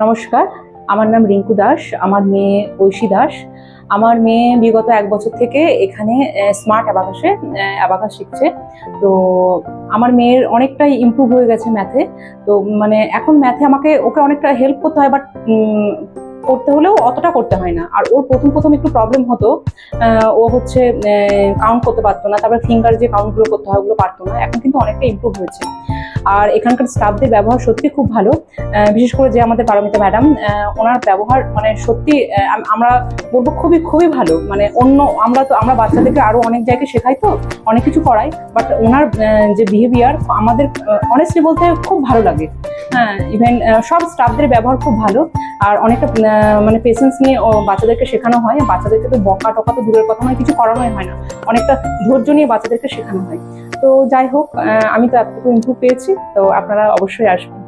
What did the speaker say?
নমস্কার, আমার নাম রিঙ্কু দাস, আমার মেয়ে ঐশী দাস। আমার মেয়ে বিগত 1 বছর থেকে এখানে স্মার্ট অ্যাবাকাস শিখছে। তো আমার মেয়ের অনেকটাই ইমপ্রুভ হয়ে গেছে ম্যাথে। তো মানে এখন ম্যাথে ওকে অনেকটা হেল্প করতে হয়, বাট করতে হলেও অতটা করতে হয় না। আর ওর প্রথম একটু প্রবলেম হতো, ও হচ্ছে কাউন্ট করতে পারতো না, তারপরে ফিঙ্গার যে কাউন্টগুলো করতে হয় ওগুলো পারতো না। এখন কিন্তু অনেকটা ইমপ্রুভ হয়েছে। আর এখানকার স্টাফদের ব্যবহার সত্যি খুব ভালো, বিশেষ করে যে আমাদের পারমিতা ম্যাডাম, ওনার ব্যবহার মানে সত্যি আমরা বলবো খুবই খুবই ভালো। মানে আমরা বাচ্চাদেরকে আরো অনেক জায়গায় শেখাই, তো অনেক কিছু করাই, বাট ওনার যে বিহেভিয়ার আমাদের অনেস্টলি বলতে খুব ভালো লাগে। হ্যাঁ, ইভেন সব স্টাফদের ব্যবহার খুব ভালো। আর অনেকটা মানে পেশেন্স নিয়ে বাচ্চাদেরকে শেখানো হয়। বাচ্চাদেরকে তো বকা টকা তো দূরের কথা নয়, কিছু করানোই হয় না, অনেকটা ধৈর্য নিয়ে বাচ্চাদেরকে শেখানো হয়। তো যাই হোক, আমি তো এতটুকু ইমপ্রুভ পেয়েছি, তো আপনারা অবশ্যই আসবেন।